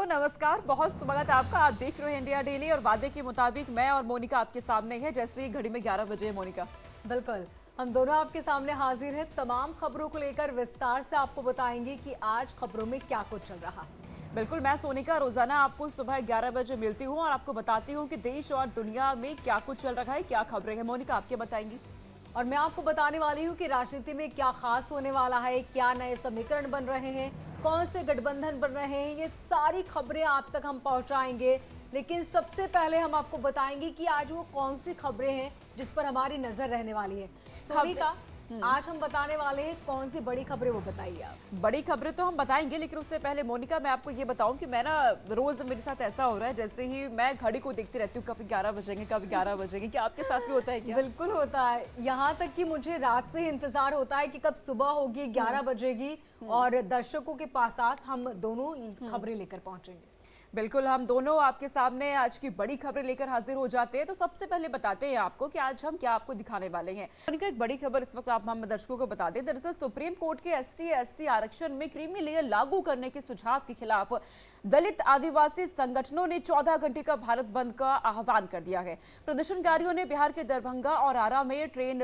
नमस्कार, बहुत स्वागत है आपका। आप देख रहे हैं इंडिया डेली और वादे के मुताबिक मैं और मोनिका आपके सामने है जैसे ही घड़ी में 11 बजे है। मोनिका, बिल्कुल, हम दोनों आपके सामने हाजिर हैं। तमाम खबरों को लेकर विस्तार से आपको बताएंगे कि आज खबरों में क्या कुछ चल रहा है। बिल्कुल, मैं सोनिका रोजाना आपको सुबह 11 बजे मिलती हूँ और आपको बताती हूँ कि देश और दुनिया में क्या कुछ चल रहा है, क्या खबरें हैं। मोनिका, आप क्या बताएंगी? और मैं आपको बताने वाली हूँ कि राजनीति में क्या खास होने वाला है, क्या नए समीकरण बन रहे हैं, कौन से गठबंधन बन रहे हैं, ये सारी खबरें आप तक हम पहुंचाएंगे। लेकिन सबसे पहले हम आपको बताएंगे कि आज वो कौन सी खबरें हैं जिस पर हमारी नजर रहने वाली है। सोनिका, आज हम बताने वाले हैं कौन सी बड़ी खबरें, वो बताइए आप। बड़ी खबरें तो हम बताएंगे, लेकिन उससे पहले मोनिका मैं आपको ये बताऊं कि मैं ना रोज मेरे साथ ऐसा हो रहा है जैसे ही मैं घड़ी को देखती रहती हूँ, कभी 11 बजेंगे कभी 11 बजेंगे। क्या आपके साथ भी होता है क्या? बिल्कुल होता है, यहाँ तक कि मुझे रात से ही इंतजार होता है कि कब सुबह होगी, 11 बजेगी और दर्शकों के पास हम दोनों खबरें लेकर पहुंचेंगे। बिल्कुल, हम दोनों आपके सामने आज की बड़ी खबरें लेकर हाजिर हो जाते हैं। तो सबसे पहले बताते हैं आपको कि आज हम क्या आपको दिखाने वाले हैं। उनका एक बड़ी खबर इस वक्त हम दर्शकों को बता दें। दरअसल सुप्रीम कोर्ट के एसटी आरक्षण में क्रीमी लेयर लागू करने के सुझाव के खिलाफ दलित आदिवासी संगठनों ने 14 घंटे का भारत बंद का आह्वान कर दिया है। प्रदर्शनकारियों ने बिहार के दरभंगा और आरा में ट्रेन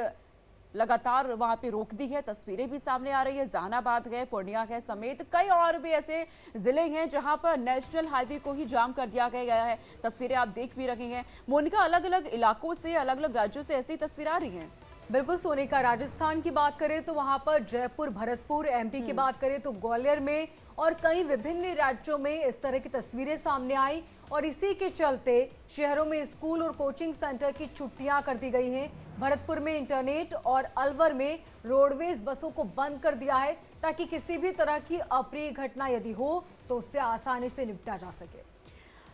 लगातार वहां पे रोक दी है। तस्वीरें भी सामने आ रही है, जहानाबाद है, पूर्णिया है समेत कई और भी ऐसे जिले हैं जहां पर नेशनल हाईवे को ही जाम कर दिया गया है। तस्वीरें आप देख भी रही हैं मोनिका, अलग अलग इलाकों से, अलग अलग राज्यों से ऐसी तस्वीर आ रही हैं। बिल्कुल सोनिका, राजस्थान की बात करें तो वहां पर जयपुर, भरतपुर, एमपी की बात करें तो ग्वालियर में और कई विभिन्न राज्यों में इस तरह की तस्वीरें सामने आई। और इसी के चलते शहरों में स्कूल और कोचिंग सेंटर की छुट्टियां कर दी गई हैं। भरतपुर में इंटरनेट और अलवर में रोडवेज बसों को बंद कर दिया है ताकि किसी भी तरह की अप्रिय घटना यदि हो तो उससे आसानी से निपटा जा सके।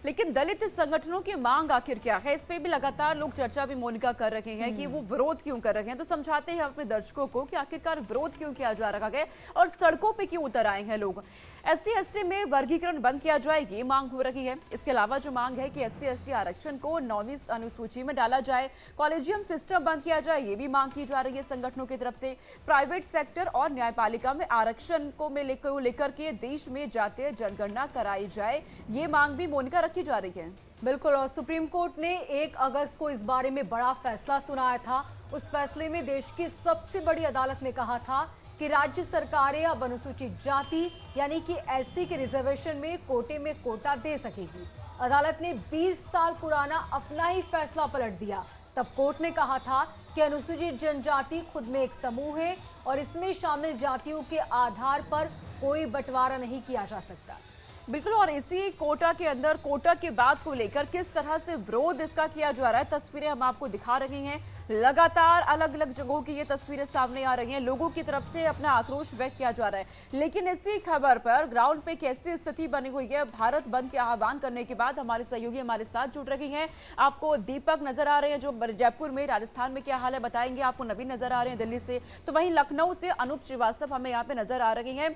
लेकिन दलित संगठनों की मांग आखिर क्या है, इस पे भी लगातार लोग चर्चा भी मोनिका कर रहे हैं कि वो विरोध क्यों कर रहे हैं। तो समझाते हैं अपने दर्शकों को कि आखिरकार विरोध क्यों किया जा रहा है और सड़कों पे क्यों उतर आए हैं लोग। SC/ST में वर्गीकरण बंद किया जाए, ये मांग हो रही है। इसके अलावा जो मांग है कि SC/ST आरक्षण को 9वीं अनुसूची में डाला जाए, कॉलेजियम सिस्टम बंद किया जाए, ये भी मांग की जा रही है संगठनों की तरफ से। प्राइवेट सेक्टर और न्यायपालिका में आरक्षण को लेकर के देश में जातीय जनगणना कराई जाए, ये मांग भी मोनिका रखी जा रही है। बिल्कुल, और सुप्रीम कोर्ट ने 1 अगस्त को इस बारे में बड़ा फैसला सुनाया था। उस फैसले में देश की सबसे बड़ी अदालत ने कहा था कि राज्य सरकारें अब अनुसूचित जाति यानी कि SC के रिजर्वेशन में कोटे में कोटा दे सकेगी। अदालत ने 20 साल पुराना अपना ही फैसला पलट दिया। तब कोर्ट ने कहा था कि अनुसूचित जनजाति खुद में एक समूह है और इसमें शामिल जातियों के आधार पर कोई बंटवारा नहीं किया जा सकता। बिल्कुल, और इसी कोटा के अंदर कोटा के बात को लेकर किस तरह से विरोध इसका किया जा रहा है, तस्वीरें हम आपको दिखा रहे हैं। लगातार अलग अलग जगहों की ये तस्वीरें सामने आ रही हैं, लोगों की तरफ से अपना आक्रोश व्यक्त किया जा रहा है। लेकिन इसी खबर पर ग्राउंड पे कैसी स्थिति बनी हुई है, भारत बंद के आह्वान करने के बाद हमारे सहयोगी हमारे साथ जुड़ रही हैं। आपको दीपक नजर आ रहे हैं जो जयपुर में, राजस्थान में क्या हाल है बताएंगे। आपको नवीन नजर आ रहे हैं दिल्ली से, तो वहीं लखनऊ से अनूप श्रीवास्तव हमें यहाँ पे नजर आ रही हैं।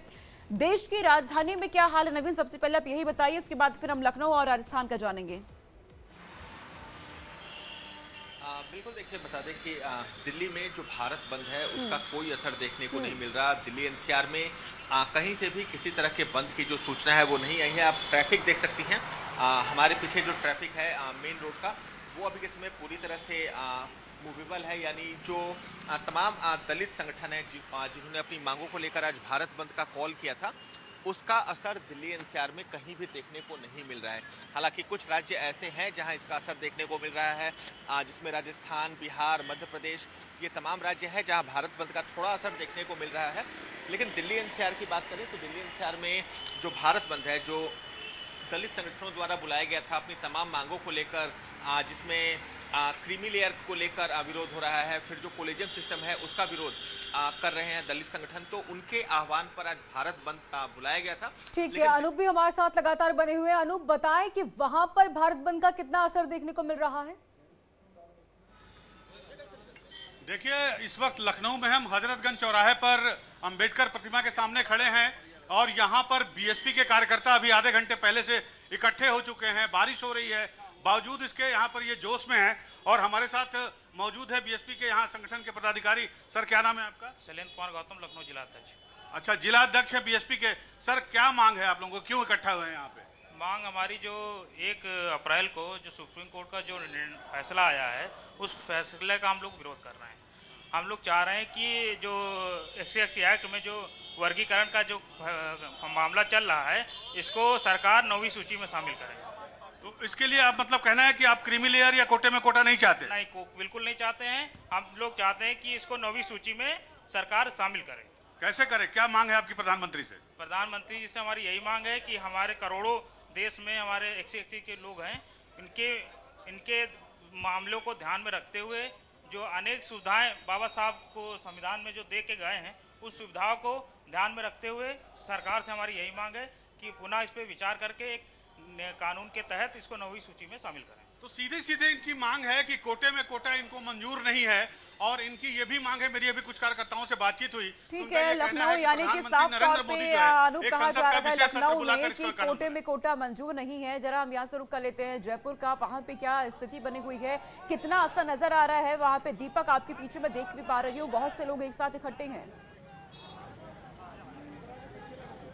देश की राजधानी में क्या हाल है नवीन, सबसे पहले आप यही बताइए, उसके बाद फिर हम लखनऊ और राजस्थान का जानेंगे। बिल्कुल, देखिए बता दें कि दिल्ली में जो भारत बंद है उसका कोई असर देखने को नहीं मिल रहा। दिल्ली NCR में कहीं से भी किसी तरह के बंद की जो सूचना है वो नहीं आई है। आप ट्रैफिक देख सकती हैं, हमारे पीछे जो ट्रैफिक है मेन रोड का, वो अभी के समय पूरी तरह से मूवेबल है। यानी जो तमाम दलित संगठन है जिन्होंने अपनी मांगों को लेकर आज भारत बंद का कॉल किया था, उसका असर दिल्ली NCR में कहीं भी देखने को नहीं मिल रहा है। हालांकि कुछ राज्य ऐसे हैं जहां इसका असर देखने को मिल रहा है, जिसमें राजस्थान, बिहार, मध्य प्रदेश, ये तमाम राज्य हैं जहां भारत बंद का थोड़ा असर देखने को मिल रहा है। लेकिन दिल्ली NCR की बात करें तो दिल्ली NCR में जो भारत बंद है, जो दलित संगठनों द्वारा बुलाया गया था अपनी तमाम मांगों को लेकर, जिसमें क्रीमी लेयर को लेकर विरोध हो रहा है, फिर जो कॉलेजियम सिस्टम है उसका विरोध कर रहे हैं दलित संगठन, तो उनके आह्वान पर आज भारत बंद बुलाया गया था। ठीक है, अनूप भी हमारे साथ लगातार बने हुए हैं। अनूप, बताएं कि वहां पर भारत बंद का कितना असर देखने को मिल रहा है? देखिए, इस वक्त लखनऊ में हम हजरतगंज चौराहे पर अंबेडकर प्रतिमा के सामने खड़े हैं और यहाँ पर BSP के कार्यकर्ता अभी आधे घंटे पहले से इकट्ठे हो चुके हैं। बारिश हो रही है, बावजूद इसके यहाँ पर ये जोश में है। और हमारे साथ मौजूद है BSP के यहाँ संगठन के पदाधिकारी। सर, क्या नाम है आपका? शैलेंद्र कुमार गौतम, लखनऊ जिला अध्यक्ष। अच्छा, जिला अध्यक्ष है BSP के। सर, क्या मांग है आप लोगों को, क्यों इकट्ठा हुए हैं यहाँ पे? मांग हमारी जो 1 अप्रैल को जो सुप्रीम कोर्ट का जो फैसला आया है, उस फैसले का हम लोग विरोध कर रहे हैं। हम लोग चाह रहे हैं कि जो SC एक्ट में जो वर्गीकरण का जो मामला चल रहा है, इसको सरकार 9वीं सूची में शामिल करे। तो इसके लिए आप मतलब कहना है कि आप क्रीमी लेयर या कोटे में कोटा नहीं चाहते? नहीं, बिल्कुल नहीं चाहते हैं। हम लोग चाहते हैं कि इसको 9वीं सूची में सरकार शामिल करे। कैसे करे? क्या मांग है आपकी प्रधानमंत्री से? प्रधानमंत्री जी से हमारी यही मांग है कि हमारे करोड़ों देश में हमारे SC के लोग हैं, इनके मामलों को ध्यान में रखते हुए जो अनेक सुविधाएं बाबा साहब को संविधान में जो दे के गए हैं, उस सुविधाओं को ध्यान में रखते हुए सरकार से हमारी यही मांग है कि पुनः इस पर विचार करके एक कानून के तहत इसको 9वीं सूची में शामिल करें। तो सीधे सीधे इनकी मांग है कि कोटे में कोटा इनको मंजूर नहीं है, और इनकी ये भी मांग है। मेरी अभी कुछ कार्यकर्ताओं से बातचीत हुई, ठीक है, लखनऊ यानी कि साफ तौर पे अनूप कहा जा रहा है लखनऊ में कि कोटे में कोटा मंजूर नहीं है। जरा हम यहाँ से रुक कर लेते हैं जयपुर का, वहां पे क्या स्थिति बनी हुई है, कितना असर नजर आ रहा है वहां पे? दीपक, आपके पीछे मैं देख भी पा रही हूँ बहुत से लोग एक साथ इकट्ठे हैं।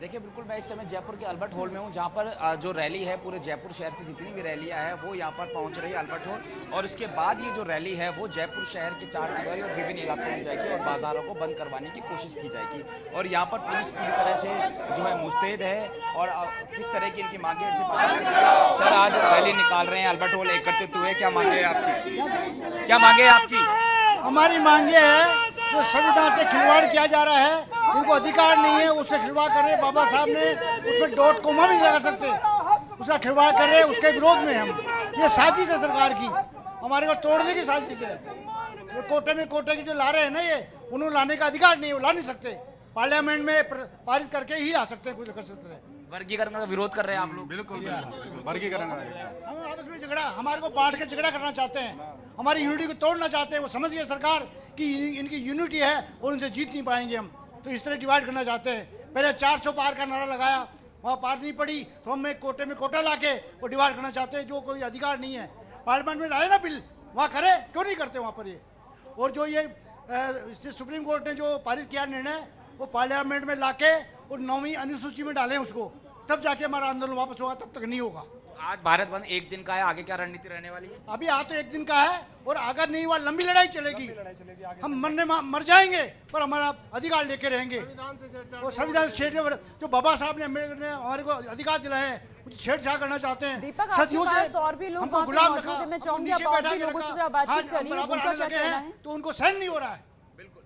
देखिए बिल्कुल, मैं इस समय जयपुर के अल्बर्ट हॉल में हूँ, जहाँ पर जो रैली है पूरे जयपुर शहर से जितनी भी रैलियाँ हैं वो यहाँ पर पहुँच रही है अल्बर्ट हॉल, और इसके बाद ये जो रैली है वो जयपुर शहर के 4 दीवारी और विभिन्न इलाकों में जाएगी और बाज़ारों को बंद करवाने की कोशिश की जाएगी। और यहाँ पर पुलिस पूरी तरह से जो है मुस्तैद है, और किस तरह की इनकी मांगे इनसे पता चल। सर, आज रैली निकाल रहे हैं अल्बर्ट हॉल एकत्रित हुए, क्या मांगे है आपकी? क्या मांगे है आपकी? हमारी मांगे है जो संविधान से खिलवाड़ किया जा रहा है, उनको अधिकार नहीं है, उससे खिलवाड़ कर रहे। बाबा साहब ने उसमें डॉट कोमा भी लगा सकते, उसका खिलवाड़ कर रहे, उसके विरोध में हम। ये साजिश है सरकार की, हमारे को तोड़ने की साजिश है। ये कोटे में कोटे की जो ला रहे हैं ना, ये उन्होंने लाने का अधिकार नहीं है, वो ला नहीं सकते। पार्लियामेंट में पारित करके ही ला सकते हैं, कुछ कर सकते हैं। वर्गीकरण का विरोध कर रहे हैं आप लोग? बिल्कुल वर्गीकरण हम आपस में झगड़ा, हमारे को बांट के झगड़ा करना चाहते हैं, हमारी यूनिटी को तोड़ना चाहते हैं। वो समझ गए सरकार कि इनकी यूनिटी है और उनसे जीत नहीं पाएंगे हम, तो इस तरह डिवाइड करना चाहते हैं। पहले 400 पार का नारा लगाया, वहाँ पार नहीं पड़ी तो हम कोटे में कोटा लाके वो डिवाइड करना चाहते हैं, जो कोई अधिकार नहीं है। पार्लियामेंट में लाए ना बिल, वहाँ करे, क्यों नहीं करते वहाँ पर ये? और जो ये सुप्रीम कोर्ट ने जो पारित किया निर्णय, वो पार्लियामेंट में लाके और 9वीं अनुसूची में डालें उसको, तब जाके हमारा आंदोलन वापस होगा, तब तक नहीं होगा। आज भारत बंद 1 दिन का है, आगे क्या रणनीति रहने वाली है? अभी आज तो 1 दिन का है, और अगर नहीं हुआ लंबी लड़ाई चलेगी। हम मर जाएंगे पर हमारा अधिकार लेके रहेंगे। और संविधान से छेड़ के जो बाबा साहब ने हमारे को अधिकार दिलाए हैं, छेड़छाड़ करना चाहते हैं। दीपक, आपके पास और भी लोग हमको गुलाम मौजूद हैं, मैं चाहूंगी आप और भी लोगों से बातचीत करिए, उनका क्या कहना है? तो उनको सहन नहीं हो रहा है। बिल्कुल,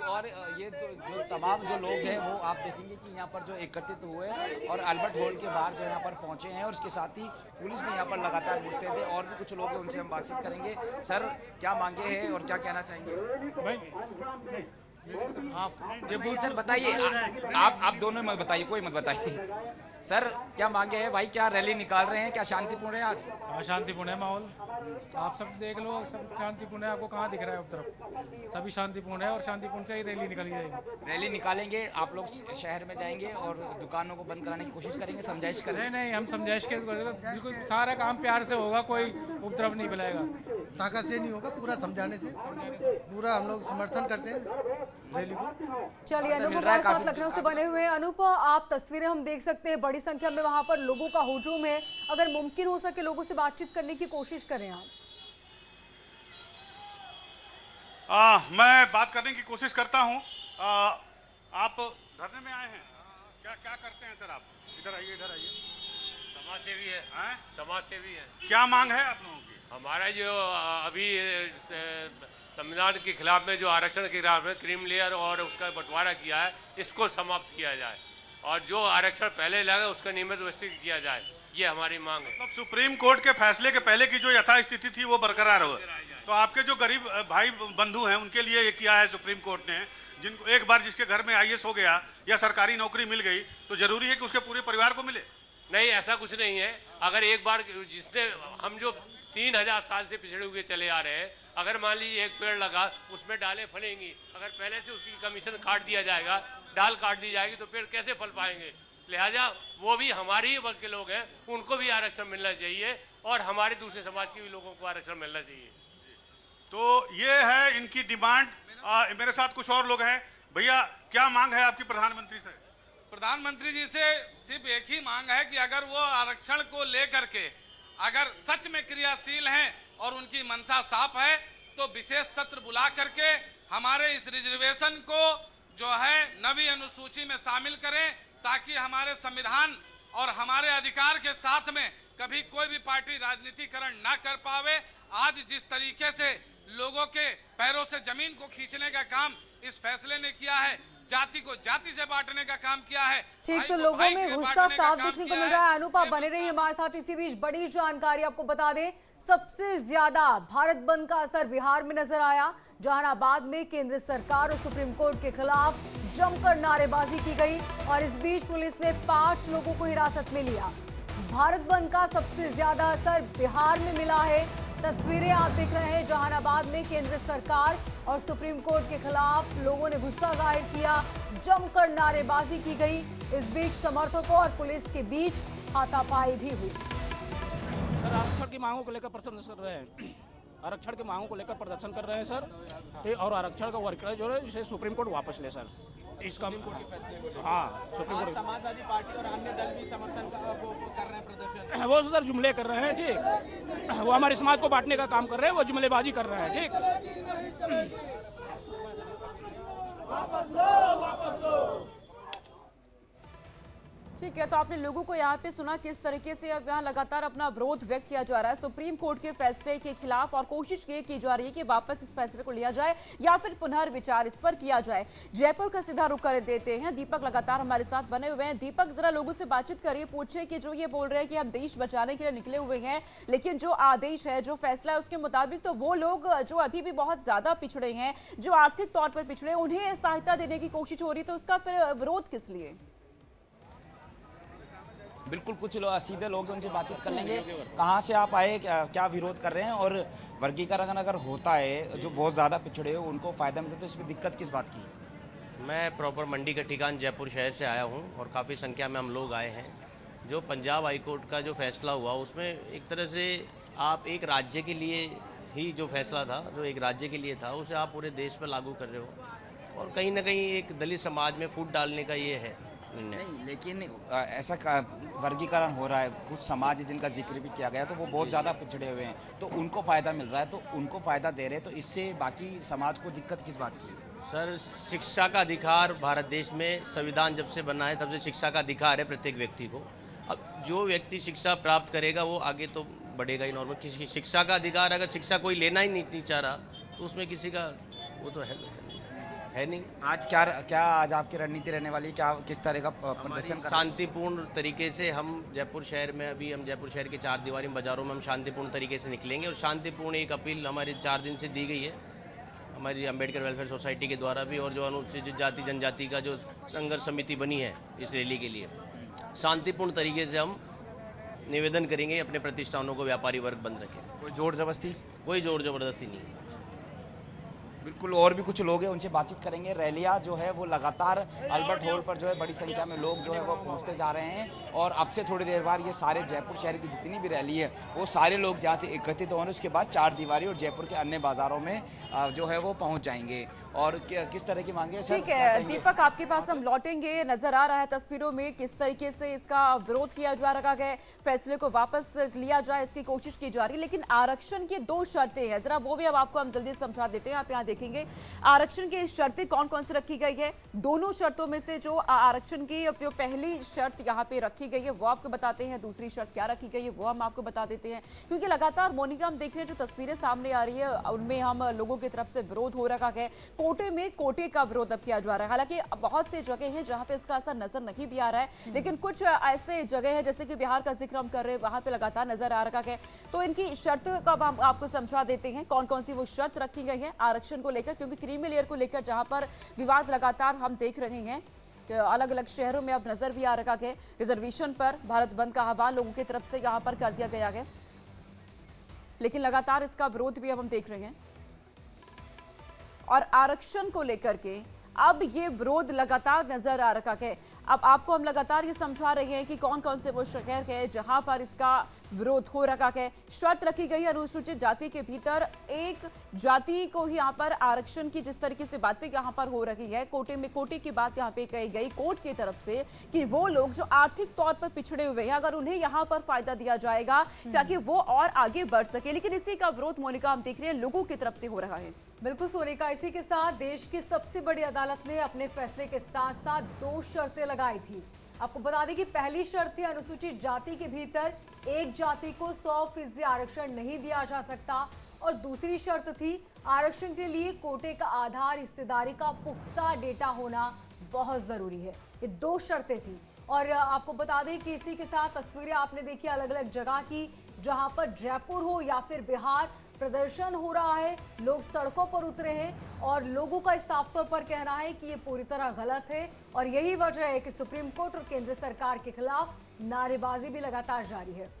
और ये तो जो तमाम जो लोग हैं वो आप देखेंगे कि यहाँ पर जो एकत्रित हुए हैं और अल्बर्ट हॉल के बाहर जो यहाँ पर पहुँचे हैं, और इसके साथ ही पुलिस भी यहाँ पर लगातार मुस्तैद है। और भी कुछ लोग हैं, उनसे हम बातचीत करेंगे। सर, क्या मांगे हैं और क्या कहना चाहेंगे? सर बताइए, आप दोनों मत बताइए, कोई मत बताइए। सर, क्या मांगे हैं भाई? क्या रैली निकाल रहे हैं? क्या शांतिपूर्ण है आज? हाँ, शांतिपूर्ण है माहौल, आप सब देख लो, सब शांतिपूर्ण है। आपको कहाँ दिख रहा है उस तरफ? सभी शांतिपूर्ण है और शांतिपूर्ण से ही रैली निकाली जाएगी। रैली निकालेंगे, आप लोग शहर में जाएंगे और दुकानों को बंद कराने की कोशिश करेंगे, समझाइश करेंगे? नहीं, हम समझाइश के बिल्कुल सारा काम प्यार से होगा, कोई उपद्रव नहीं फैलाएगा। ताकत से नहीं होगा, पूरा समझाने से पूरा हम लोग समर्थन करते हैं रैली को। चलिए, अनूप हमारे साथ लखनऊ से बने हुए हैं। अनूप, आप तस्वीरें हम देख सकते हैं, बड़ी संख्या में वहां पर लोगों का हुजूम है। अगर मुमकिन हो सके लोगों से बातचीत करने की कोशिश करें आप। मैं बात करने की कोशिश करता हूं। आप धरने में आए हैं, क्या क्या करते हैं सर आप? इधर आइए, इधर आइए। समाज सेवी है, समाज सेवी है। क्या मांग है आप लोगों की? हमारा जो अभी संविधान के खिलाफ में जो आरक्षण के खिलाफ में क्रीम लेयर और उसका बंटवारा किया है, इसको समाप्त किया जाए, और जो आरक्षण पहले लगा उसका नियमित वैसे किया जाए, ये हमारी मांग है। मतलब सुप्रीम कोर्ट के फैसले के पहले की जो यथास्थिति थी वो बरकरार हो। तो आपके जो गरीब भाई बंधु हैं उनके लिए ये किया है सुप्रीम कोर्ट ने, जिनको एक बार जिसके घर में IAS हो गया या सरकारी नौकरी मिल गई तो जरूरी है कि उसके पूरे परिवार को मिले? नहीं, ऐसा कुछ नहीं है। अगर एक बार जिसने, हम जो 3000 साल से पिछड़े हुए चले आ रहे हैं, अगर मान लीजिए एक पेड़ लगा, उसमें डालें फलेंगी, अगर पहले से उसकी कमीशन काट दिया जाएगा, डाल काट दी जाएगी, तो पेड़ कैसे फल पाएंगे? लिहाजा वो भी हमारी ही वर्ग के लोग हैं, उनको भी आरक्षण मिलना चाहिए, और हमारे दूसरे समाज के भी लोगों को आरक्षण मिलना चाहिए। तो ये है इनकी डिमांड। मेरे साथ कुछ और लोग हैं। भैया, क्या मांग है आपकी प्रधानमंत्री से? प्रधानमंत्री जी से सिर्फ एक ही मांग है कि अगर वो आरक्षण को लेकर के अगर सच में क्रियाशील हैं और उनकी मंशा साफ है तो विशेष सत्र बुला करके हमारे इस रिजर्वेशन को जो है नवी अनुसूची में शामिल करें, ताकि हमारे संविधान और हमारे अधिकार के साथ में कभी कोई भी पार्टी राजनीतिकरण ना कर पावे। आज जिस तरीके से लोगों के पैरों से जमीन को खींचने का काम इस फैसले ने किया है, जाति को जाति से बांटने का काम किया है, ठीक, भाई तो को लोगों भाई में से गुस्सा बांटने का साफ काम देखने को किया मिल है। रहा है। अनुपा बने रही हमारे साथ, इसी बीच बड़ी जानकारी आपको बता दें, सबसे ज्यादा भारत बंद का असर बिहार में नजर आया। जहानाबाद में केंद्र सरकार और सुप्रीम कोर्ट के खिलाफ जमकर नारेबाजी की गई और इस बीच पुलिस ने 5 लोगों को हिरासत में लिया। भारत बंद का सबसे ज्यादा असर बिहार में मिला है। तस्वीरें आप देख रहे हैं, जहानाबाद में केंद्र सरकार और सुप्रीम कोर्ट के खिलाफ लोगों ने गुस्सा जाहिर किया, जमकर नारेबाजी की गई। इस बीच समर्थकों और पुलिस के बीच हाथापाई भी हुई। सर आरक्षण की मांगों को लेकर प्रदर्शन कर रहे हैं, आरक्षण की मांगों को लेकर प्रदर्शन कर रहे हैं सर, और आरक्षण का वर्कर जो है इसे सुप्रीम कोर्ट वापस ले सर। इसका हाँ सुप्रीम कोर्ट, समाजवादी पार्टी और अन्य दल भी समर्थन कर रहे हैं प्रदर्शन। वो सर जुमले कर रहे हैं, ठीक, वो हमारे समाज को बांटने का काम कर रहे हैं, वो जुमलेबाजी कर रहे हैं, ठीक। ठीक है, तो आपने लोगों को यहाँ पे सुना किस तरीके से अब यहाँ लगातार अपना विरोध व्यक्त किया जा रहा है सुप्रीम कोर्ट के फैसले के खिलाफ, और कोशिश ये की जा रही है कि वापस इस फैसले को लिया जाए या फिर पुनर्विचार इस पर किया जाए। जयपुर का सीधा रुख कर देते हैं, दीपक लगातार हमारे साथ बने हुए हैं। दीपक, जरा लोगों से बातचीत करिए, पूछे कि जो ये बोल रहे हैं कि हम देश बचाने के लिए निकले हुए हैं, लेकिन जो आदेश है, जो फैसला है, उसके मुताबिक तो वो लोग जो अभी भी बहुत ज्यादा पिछड़े हैं, जो आर्थिक तौर पर पिछड़े, उन्हें सहायता देने की कोशिश हो रही है, तो उसका फिर विरोध किस लिए? बिल्कुल, कुछ लोग सीधे लोग उनसे बातचीत कर लेंगे, कहाँ से आप आए, क्या विरोध कर रहे हैं, और वर्गीकरण अगर होता है जो बहुत ज़्यादा पिछड़े हो उनको फ़ायदा मिलता है, तो इसमें दिक्कत किस बात की है? मैं प्रॉपर मंडी का ठिकान जयपुर शहर से आया हूं और काफ़ी संख्या में हम लोग आए हैं। जो पंजाब हाई कोर्ट का जो फैसला हुआ उसमें एक तरह से आप एक राज्य के लिए ही जो फैसला था, जो एक राज्य के लिए था, उसे आप पूरे देश पर लागू कर रहे हो, और कहीं ना कहीं एक दलित समाज में फूट डालने का ये है। नहीं, लेकिन ऐसा वर्गीकरण हो रहा है, कुछ समाज जिनका जिक्र भी किया गया, तो वो बहुत ज़्यादा पिछड़े हुए हैं, तो उनको फ़ायदा मिल रहा है, तो उनको फ़ायदा दे रहे हैं, तो इससे बाकी समाज को दिक्कत किस बात की? सर, शिक्षा का अधिकार भारत देश में संविधान जब से बना है तब से शिक्षा का अधिकार है प्रत्येक व्यक्ति को। अब जो व्यक्ति शिक्षा प्राप्त करेगा वो आगे तो बढ़ेगा ही। नॉर्मल किसी शिक्षा का अधिकार, अगर शिक्षा कोई लेना ही नहीं चाह रहा तो उसमें किसी का वो तो है नहीं। आज क्या आज आपकी रणनीति रहने वाली, क्या किस तरह का प्रदर्शन? शांतिपूर्ण तरीके से हम जयपुर शहर में, अभी हम जयपुर शहर के 4 दीवारी बाज़ारों में हम शांतिपूर्ण तरीके से निकलेंगे, और शांतिपूर्ण एक अपील हमारी 4 दिन से दी गई है हमारी अम्बेडकर वेलफेयर सोसाइटी के द्वारा भी, और जो अनुसूचित जाति जनजाति का जो संघर्ष समिति बनी है इस रैली के लिए, शांतिपूर्ण तरीके से हम निवेदन करेंगे अपने प्रतिष्ठानों को व्यापारी वर्ग बंद रखें। कोई जोर जबरदस्ती? कोई जोर जबरदस्ती नहीं है। बिल्कुल, और भी कुछ लोग हैं उनसे बातचीत करेंगे। रैलियाँ जो है वो लगातार अल्बर्ट हॉल पर जो है बड़ी संख्या में लोग जो है वो पहुंचते जा रहे हैं, और अब से थोड़ी देर बाद ये सारे जयपुर शहर की जितनी भी रैली है वो सारे लोग जहाँ से एकत्रित होंगे, उसके बाद 4 दीवारी और जयपुर के अन्य बाजारों में जो है वो पहुँच जाएंगे। और किस तरह की मांगे? ठीक है दीपक, आपके पास हम लौटेंगे। नजर आ रहा है तस्वीरों में किस तरीके से इसका विरोध किया जा रहा है, फैसले को वापस लिया जाए इसकी कोशिश की जा रही है, लेकिन आरक्षण की 2 शर्तें हैं, जरा वो भी अब आपको हम जल्दी समझा देते हैं। आप यहाँ देखेंगे आरक्षण की शर्तें कौन कौन सी रखी गई है। दोनों शर्तों में से जो आरक्षण की जो पहली शर्त यहाँ पे रखी गई है वो आपको बताते हैं, दूसरी शर्त क्या रखी गई है वो हम आपको बता देते हैं, क्योंकि लगातार मोनिका हम देख रहे हैं जो तस्वीरें सामने आ रही है उनमें हम लोगों की तरफ से विरोध हो रखा है। कोटे में कोटे का विरोध अब किया जा रहा है, हालांकि बहुत सी जगह है जहां पे इसका असर नजर नहीं भी आ रहा है, लेकिन कुछ ऐसे जगह है जैसे कि बिहार का जिक्र हम कर रहे हैं, वहां पे लगातार नजर आ रहा है। तो इनकी शर्तों का हम आपको समझा देते हैं कौन कौन सी वो शर्त रखी गई है आरक्षण को लेकर, क्योंकि क्रीमी लेयर को लेकर जहां पर विवाद लगातार हम देख रहे हैं, अलग अलग शहरों में अब नजर भी आ रखा है। रिजर्वेशन पर भारत बंद का आह्वान लोगों की तरफ से यहां पर कर दिया गया है, लेकिन लगातार इसका विरोध भी अब हम देख रहे हैं। और आरक्षण को लेकर के अब ये विरोध लगातार नजर आ रखा है। अब आपको हम लगातार ये समझा रहे हैं कि कौन कौन से वो शहर है जहां पर इसका विरोध हो रखा है। शर्त रखी गई अनुसूचित जाति के भीतर एक जाति को ही यहाँ पर आरक्षण की जिस तरीके से बातें यहाँ पर हो रही है, कोटे की बात यहाँ पे कही गई कोर्ट की तरफ से कि वो लोग जो आर्थिक तौर पर पिछड़े हुए हैं अगर उन्हें यहाँ पर फायदा दिया जाएगा ताकि वो और आगे बढ़ सके। लेकिन इसी का विरोध मोनिका हम देख रहे हैं लोगों की तरफ से हो रहा है। बिल्कुल सोनिका, इसी के साथ देश की सबसे बड़ी अदालत ने अपने फैसले के साथ साथ 2 शर्तें लगाई थी। आपको बता दें कि पहली शर्त थी अनुसूचित जाति के भीतर एक जाति को 100% आरक्षण नहीं दिया जा सकता और दूसरी शर्त थी आरक्षण के लिए कोटे का आधार हिस्सेदारी का पुख्ता डेटा होना बहुत जरूरी है। ये 2 शर्तें थी और आपको बता दें कि इसी के साथ तस्वीरें आपने देखी अलग अलग जगह की, जहां पर जयपुर हो या फिर बिहार प्रदर्शन हो रहा है, लोग सड़कों पर उतरे हैं और लोगों का साफ तौर पर कहना है कि ये पूरी तरह गलत है और यही वजह है कि सुप्रीम कोर्ट और केंद्र सरकार के खिलाफ नारेबाजी भी लगातार जारी है।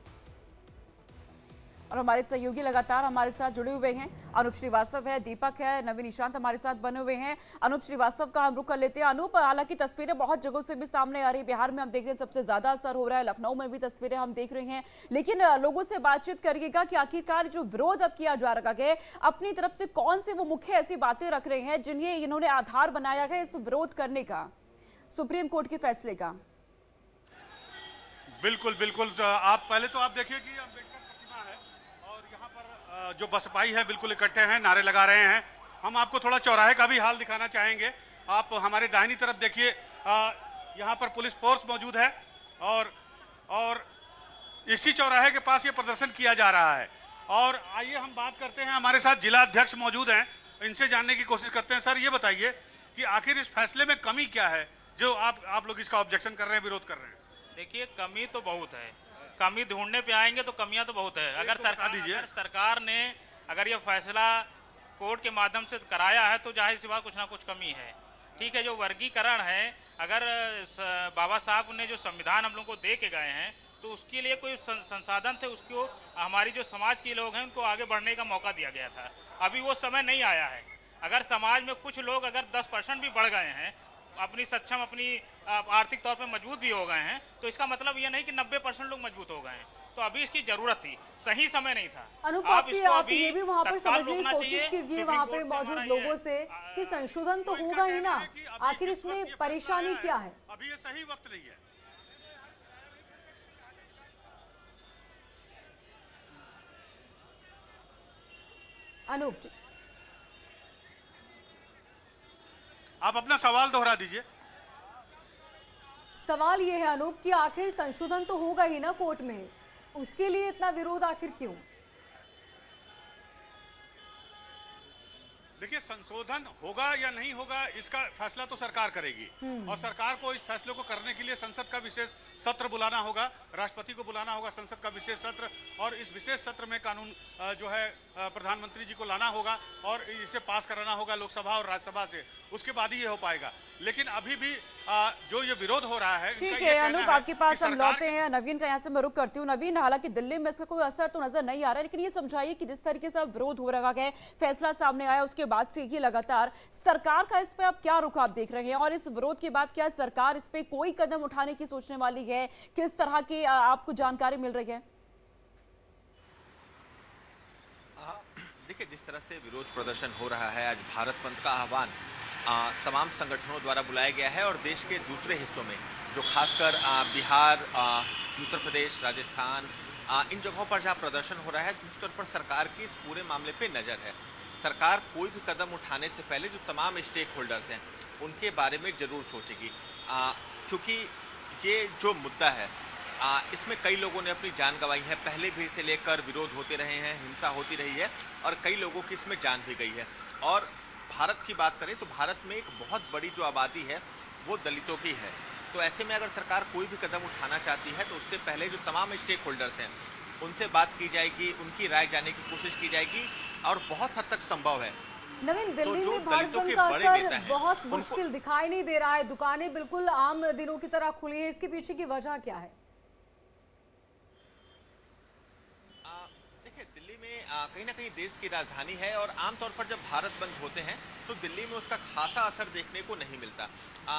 और हमारे सहयोगी लगातार हमारे साथ जुड़े हुए हैं, अनूप श्रीवास्तव है, दीपक है, नवीन निशांत हमारे साथ बने हुए हैं। अनूप श्रीवास्तव का हम रुख कर लेते हैं। अनूप, हालांकि तस्वीरें बहुत जगहों से भी सामने आ रही है, बिहार में हम देख रहे हैं सबसे ज्यादा असर हो रहा है, लखनऊ में भी तस्वीरें हम देख रहे हैं, लेकिन लोगों से बातचीत करिएगा कि आखिरकार जो विरोध अब किया जा रहा है अपनी तरफ से कौन से वो मुख्य ऐसी बातें रख रहे हैं जिन्हें इन्होंने आधार बनाया है इस विरोध करने का, सुप्रीम कोर्ट के फैसले का। बिल्कुल बिल्कुल, आप पहले तो आप देखिए कि अम्बेडकर प्रतिमा है और यहाँ पर जो बसपाई है बिल्कुल इकट्ठे हैं, नारे लगा रहे हैं। हम आपको थोड़ा चौराहे का भी हाल दिखाना चाहेंगे। आप हमारे दाहिनी तरफ देखिए, यहाँ पर पुलिस फोर्स मौजूद है और इसी चौराहे के पास ये प्रदर्शन किया जा रहा है। और आइए हम बात करते हैं, हमारे साथ जिला अध्यक्ष मौजूद हैं, इनसे जानने की कोशिश करते हैं। सर, ये बताइए कि आखिर इस फैसले में कमी क्या है जो आप लोग इसका ऑब्जेक्शन कर रहे हैं, विरोध कर रहे हैं? देखिए, कमी तो बहुत है, कमी ढूंढने पे आएंगे तो कमियां तो बहुत है। अगर सरकार ने अगर ये फैसला कोर्ट के माध्यम से कराया है तो जाहिर सी बात कुछ ना कुछ कमी है। ठीक है, जो वर्गीकरण है, अगर बाबा साहब ने जो संविधान हम लोग को दे के गए हैं तो उसके लिए कोई संसाधन थे, उसको हमारी जो समाज के लोग हैं उनको आगे बढ़ने का मौका दिया गया था। अभी वो समय नहीं आया है। अगर समाज में कुछ लोग अगर 10% भी बढ़ गए हैं, अपनी सक्षम अपनी आर्थिक तौर पे मजबूत भी हो गए हैं, तो इसका मतलब ये नहीं कि 90% लोग मजबूत हो गए हैं। तो अभी इसकी जरूरत थी, सही समय नहीं था। आप ये भी वहाँ पर समझने की कोशिश कीजिए वहाँ पे मौजूद लोगों से कि संशोधन तो होगा ही ना, आखिर इसमें परेशानी क्या है? अभी ये सही वक्त नहीं है। अनूप जी, आप अपना सवाल दोहरा दीजिए। सवाल ये है अनूप कि आखिर संशोधन तो होगा ही ना कोर्ट में, उसके लिए इतना विरोध आखिर क्यों? देखिए, संशोधन होगा या नहीं होगा इसका फैसला तो सरकार करेगी और सरकार को इस फैसले को करने के लिए संसद का विशेष सत्र बुलाना होगा, राष्ट्रपति को बुलाना होगा संसद का विशेष सत्र, और इस विशेष सत्र में कानून जो है प्रधानमंत्री जी को लाना होगा और इसे पास कराना होगा लोकसभा और राज्यसभा से, उसके बाद ही ये हो पाएगा। लेकिन अभी भी जो ये विरोध हो रहा है, ठीक है अनूप, आपके पास हम लौटे हैं। नवीन का यहाँ से मैं रुक करती हूँ। नवीन, हालांकि दिल्ली में इसका कोई असर तो नजर नहीं आ रहा है, लेकिन ये समझाइए कि जिस तरीके से विरोध हो रहा है, फैसला सामने आया उसके बाद से ये लगातार सरकार का इस पे अब क्या रुख आप देख रहे हैं, और इस विरोध के बाद क्या सरकार इस पे कोई कदम उठाने की सोचने वाली है? किस तरह की आपको जानकारी मिल रही है? देखिए, जिस तरह से विरोध प्रदर्शन हो रहा है, आज भारत बंद का आह्वान तमाम संगठनों द्वारा बुलाया गया है और देश के दूसरे हिस्सों में जो खासकर बिहार, उत्तर प्रदेश, राजस्थान, इन जगहों पर जहाँ प्रदर्शन हो रहा है, निश्चित तौर पर सरकार की इस पूरे मामले पे नज़र है। सरकार कोई भी कदम उठाने से पहले जो तमाम स्टेक होल्डर्स हैं उनके बारे में ज़रूर सोचेगी, क्योंकि ये जो मुद्दा है इसमें कई लोगों ने अपनी जान गंवाई है। पहले भी इसे लेकर विरोध होते रहे हैं, हिंसा होती रही है और कई लोगों की इसमें जान भी गई है। और भारत की बात करें तो भारत में एक बहुत बड़ी जो आबादी है वो दलितों की है। तो ऐसे में अगर सरकार कोई भी कदम उठाना चाहती है तो उससे पहले जो तमाम स्टेक होल्डर्स हैं उनसे बात की जाएगी, उनकी राय जानने की कोशिश की जाएगी और बहुत हद तक संभव है। नवीन, दिल्ली में भारत बंद का असर बहुत मुश्किल दिखाई नहीं दे रहा है, दुकानें बिल्कुल आम दिनों की तरह खुली है, इसके पीछे की वजह क्या है? देखिए, दिल्ली में कहीं ना कहीं देश की राजधानी है और आमतौर पर जब भारत बंद होते हैं तो दिल्ली में उसका खासा असर देखने को नहीं मिलता।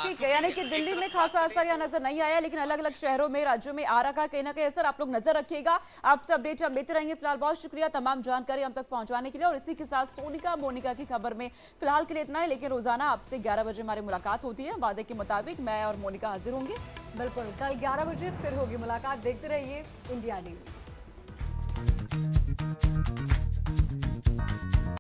ठीक है, यानी कि दिल्ली में खासा असर या नजर नहीं आया, लेकिन अलग अलग शहरों में, राज्यों में आ रहा कहीं ना कहीं असर। आप लोग नजर रखिएगा, आपसे अपडेट हम लेते रहेंगे। फिलहाल बहुत शुक्रिया तमाम जानकारी हम तक पहुंचाने के लिए। और इसी के साथ सोनिका मोनिका की खबर में फिलहाल के लिए इतना है, लेकिन रोजाना आपसे 11 बजे हमारी मुलाकात होती है। वादे के मुताबिक मैं और मोनिका हाजिर होंगे। बिल्कुल, कल 11 बजे फिर होगी मुलाकात। देखते रहिए इंडिया न्यूज।